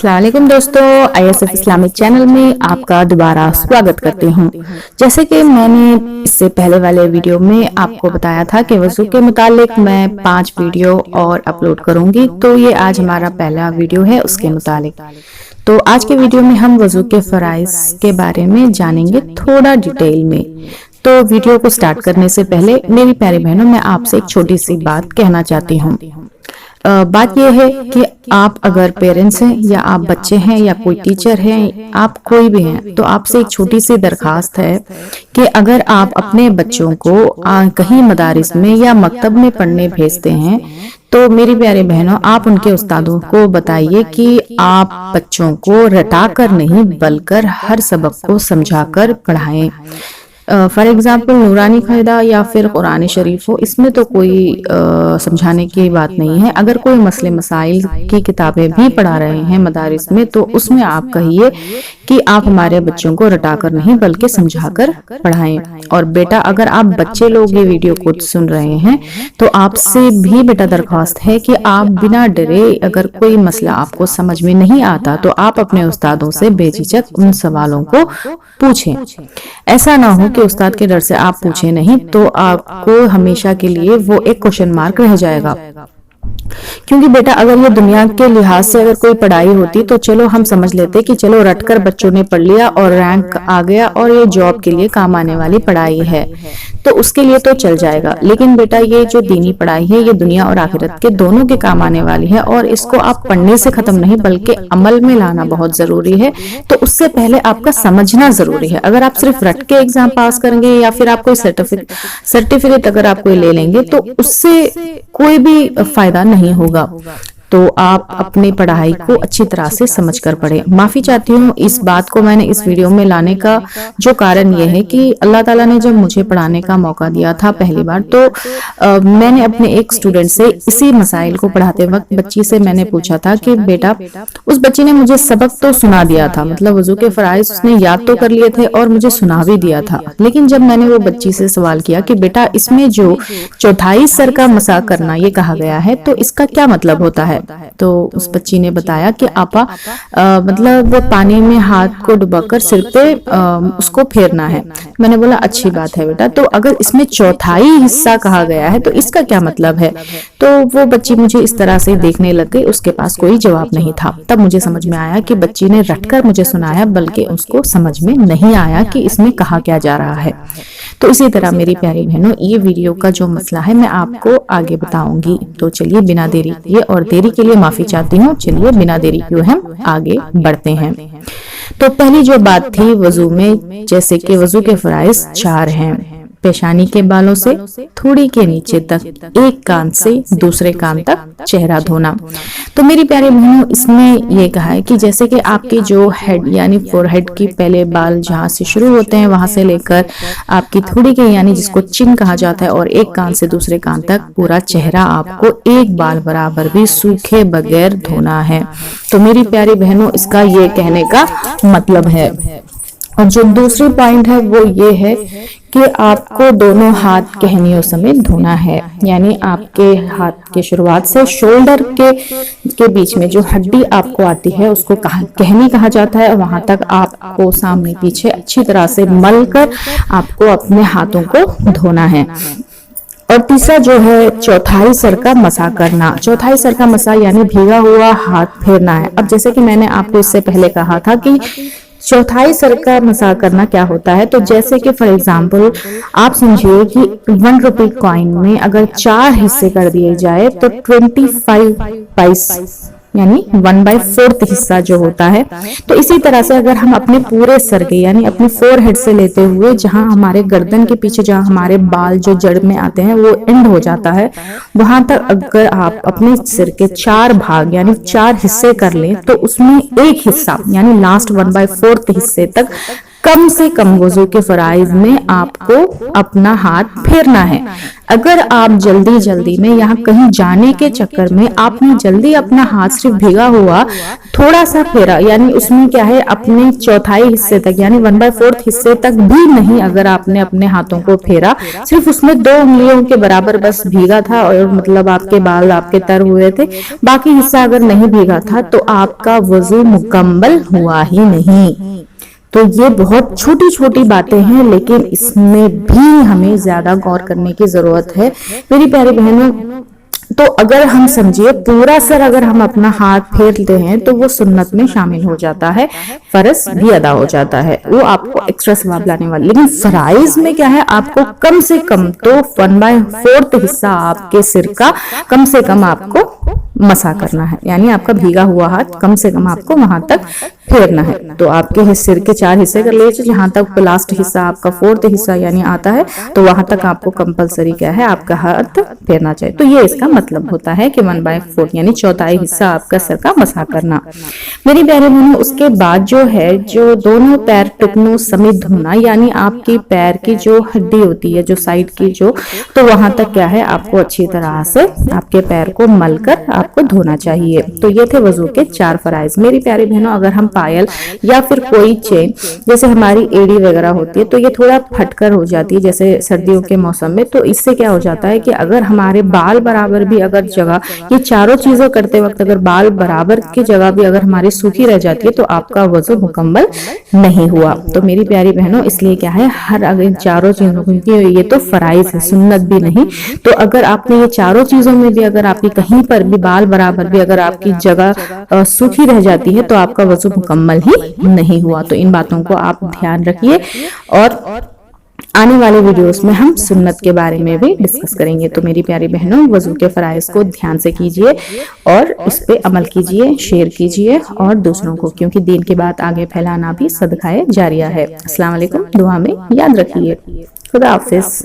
अस्सलाम वालेकुम दोस्तों, ISF इस्लामिक चैनल में आपका दोबारा स्वागत करती हूँ। जैसे कि मैंने इससे पहले वाले वीडियो में आपको बताया था कि वज़ू के मुतालिक मैं 5 वीडियो और अपलोड करूंगी, तो ये आज हमारा पहला वीडियो है उसके मुतालिक। तो आज के वीडियो में हम वज़ू के फ़राइज़ के बारे में जानेंगे थोड़ा डिटेल में। तो वीडियो को स्टार्ट करने से पहले मेरी प्यारी बहनों, मैं आपसे एक छोटी सी बात कहना चाहती हूँ। बात यह है कि आप अगर पेरेंट्स हैं या आप बच्चे हैं या कोई टीचर हैं, आप कोई भी हैं, तो आपसे एक छोटी सी दरखास्त है कि अगर आप अपने बच्चों को कहीं मदारिस में या मकतब में पढ़ने भेजते हैं, तो मेरी प्यारी बहनों, आप उनके उस्तादों को बताइए कि आप बच्चों को रटा कर नहीं बल्कि हर सबक को समझाकर पढ़ाएं। फॉर एग्जाम्पल नूरानी क़ायदा या फिर कुरान शरीफ हो, इसमें तो कोई समझाने की बात नहीं है। अगर कोई मसले मसाइल की किताबें भी पढ़ा रहे हैं मदारिस में, तो उसमें आप कहिए कि आप हमारे बच्चों को रटाकर नहीं बल्कि समझाकर पढ़ाएं। और बेटा, अगर आप बच्चे लोग ये वीडियो को सुन रहे हैं, तो आपसे भी बेटा दरख्वास्त है कि आप बिना डरे, अगर कोई मसला आपको समझ में नहीं आता, तो आप अपने उस्तादों से बेझिझक उन सवालों को पूछें। ऐसा ना हो कि उस्ताद के डर से आप पूछे नहीं, तो आपको हमेशा के लिए वो एक क्वेश्चन मार्क रह जाएगा। क्योंकि बेटा, अगर ये दुनिया के लिहाज से अगर कोई पढ़ाई होती तो चलो हम समझ लेते कि चलो रटकर बच्चों ने पढ़ लिया और रैंक आ गया और ये जॉब के लिए काम आने वाली पढ़ाई है, तो उसके लिए तो चल जाएगा। लेकिन बेटा, ये जो दीनी पढ़ाई है, ये दुनिया और आखिरत के दोनों के काम आने वाली है, और इसको आप पढ़ने से खत्म नहीं बल्कि अमल में लाना बहुत जरूरी है। तो उससे पहले आपका समझना जरूरी है। अगर आप सिर्फ रट के एग्जाम पास करेंगे या फिर आप कोई सर्टिफिकेट अगर आप कोई ले लेंगे, तो उससे कोई भी फायदा नहीं होगा। तो आप अपनी पढ़ाई को अच्छी तरह से समझकर पढ़ें। माफी चाहती हूँ, इस बात को मैंने इस वीडियो में लाने का जो कारण ये है कि अल्लाह ताला ने जब मुझे पढ़ाने का मौका दिया था पहली बार, तो मैंने अपने एक स्टूडेंट से इसी मसाइल को पढ़ाते वक्त बच्ची से मैंने पूछा था कि बेटा, उस बच्ची ने मुझे सबक तो सुना दिया था, मतलब वजू के फराइज उसने याद तो कर लिए थे और मुझे सुना भी दिया था। लेकिन जब मैंने वो बच्ची से सवाल किया कि बेटा, इसमें जो चौथाई सर का मसा करना ये कहा गया है, तो इसका क्या मतलब होता है? तो उस बच्ची ने बताया कि आपा मतलब पानी में हाथ को डुबाकर सिर पे उसको फेरना है। मैंने बोला अच्छी बात है बेटा, तो अगर इसमें चौथाई हिस्सा कहा गया है तो इसका क्या मतलब है? तो वो बच्ची मुझे इस तरह से देखने लग गई, उसके पास कोई जवाब नहीं था। तब मुझे समझ में आया कि बच्ची ने रटकर मुझे सुनाया, बल्कि उसको समझ में नहीं आया कि इसमें कहा क्या जा रहा है। तो इसी तरह मेरी प्यारी बहनों, ये वीडियो का जो मसला है मैं आपको आगे बताऊंगी। तो चलिए बिना देरी किए, और देरी के लिए माफी चाहती हूँ, चलिए बिना देरी किए हम आगे बढ़ते हैं। तो पहली जो बात थी वजू में, जैसे कि वजू के फराइज 4 हैं। पेशानी के बालों से थोड़ी के नीचे तक, एक कान से दूसरे कान तक चेहरा धोना। तो मेरी प्यारी बहनों, इसमें ये कहा है कि जैसे कि आपकी जो हेड यानी फोरहेड की पहले बाल जहाँ से शुरू होते हैं वहां से लेकर आपकी थोड़ी के यानी जिसको चिन कहा जाता है, और एक कान से दूसरे कान तक पूरा चेहरा आपको एक बाल बराबर भी सूखे बगैर धोना है। तो मेरी प्यारी बहनों, इसका ये कहने का मतलब है। और जो दूसरी पॉइंट है वो ये है कि आपको दोनों हाथ कहनियों समेत धोना है, यानी आपके हाथ के शुरुआत से शोल्डर के बीच में जो हड्डी आपको आती है उसको कहनी कहा जाता है, वहां तक आपको सामने पीछे अच्छी तरह से मल कर आपको अपने हाथों को धोना है। और तीसरा जो है चौथाई सर का मसा करना। चौथाई सर का मसा यानी भीगा हुआ हाथ फेरना है। अब जैसे कि मैंने आपको इससे पहले कहा था कि चौथाई सर का मसा करना क्या होता है, तो जैसे कि फॉर एग्जाम्पल आप समझिए कि 1 रुपए कॉइन में अगर 4 हिस्से कर दिए जाए तो 25 पैसे यानी 1/4 हिस्सा जो होता है। तो इसी तरह से अगर हम अपने पूरे सर के यानी अपने फोरहेड से लेते हुए जहां हमारे गर्दन के पीछे जहां हमारे बाल जो जड़ में आते हैं वो एंड हो जाता है, वहां तक अगर आप अपने सिर के 4 भाग यानी 4 हिस्से कर लें, तो उसमें एक हिस्सा यानी लास्ट 1/4 हिस्से तक कम से कम वजू के फराइज में आपको अपना हाथ फेरना है। अगर आप जल्दी जल्दी में यहाँ कहीं जाने के चक्कर में आपने जल्दी अपना हाथ सिर्फ भीगा हुआ थोड़ा सा फेरा, यानी उसमें क्या है अपने चौथाई हिस्से तक यानी 1/4 हिस्से तक भी नहीं, अगर आपने अपने हाथों को फेरा, सिर्फ उसमें 2 उंगलियों के बराबर बस भीगा था और मतलब आपके बाल आपके तर हुए थे, बाकी हिस्सा अगर नहीं भीगा था तो आपका वजू मुकम्मल हुआ ही नहीं। तो ये बहुत छोटी छोटी बातें हैं, लेकिन इसमें भी हमें ज्यादा गौर करने की जरूरत है मेरी प्यारी बहनों। तो अगर हम समझिए पूरा सर अगर हम अपना हाथ फेरते हैं तो वो सुन्नत में शामिल हो जाता है, फर्ज भी अदा हो जाता है, वो आपको एक्स्ट्रा सवाब लाने वाला। लेकिन फराइज में क्या है, आपको कम से कम तो 1/4 हिस्सा आपके सिर का कम से कम आपको मसा करना है, यानी आपका भीगा हुआ हाथ कम से कम आपको वहां तक फेरना है। तो आपके सिर के 4 हिस्से कर लीजिए, जहां तक लास्ट हिस्सा आपका 4th हिस्सा यानी आता है, तो वहां तक आपको कंपलसरी क्या है आपका हाथ फेरना चाहिए। तो ये इसका मतलब होता है कि 1/4 यानी चौथाई हिस्सा आपका सर का मसा करना। मेरी प्यारे बहनों, उसके बाद जो है जो दोनों पैर टुकनों समेत धोना, यानी आपकी पैर की जो हड्डी होती है जो साइड की जो, तो वहां तक क्या है आपको अच्छी तरह से आपके पैर को मलकर आपको धोना चाहिए। तो ये थे वजू के 4 फराइज। मेरी प्यारी बहनों, अगर हम पायल या फिर कोई चेन जैसे हमारी एड़ी वगैरह होती है तो ये थोड़ा फटकर हो जाती है जैसे सर्दियों के मौसम में, तो इससे क्या हो जाता है कि अगर हमारे बाल बराबर भी अगर जगह ये चारों चीजों करते वक्त अगर बाल बराबर की जगह भी अगर हमारी सूखी रह जाती है तो आपका वजू मुकम्मल नहीं हुआ। तो मेरी प्यारी बहनों, इसलिए क्या है हर अगर चारों चीजों, क्योंकि ये तो फराइज है सुन्नत भी नहीं, तो अगर आपने ये चारों चीजों में भी अगर आपकी कहीं पर भी बाल बराबर भी अगर आपकी जगह सूखी रह जाती है तो आपका वजू मुकम्मल ही नहीं हुआ। तो इन बातों को आप ध्यान रखिए और आने वाले वीडियोस में हम सुन्नत के बारे में भी डिस्कस करेंगे। तो मेरी प्यारी बहनों, वजू के फराइज को ध्यान से कीजिए और इस पे अमल कीजिए, शेयर कीजिए और दूसरों को, क्योंकि दीन की बात आगे फैलाना भी सदकाए जारिया है। अस्सलाम वालेकुम, दुआ में याद रखिए। खुदा हाफिज।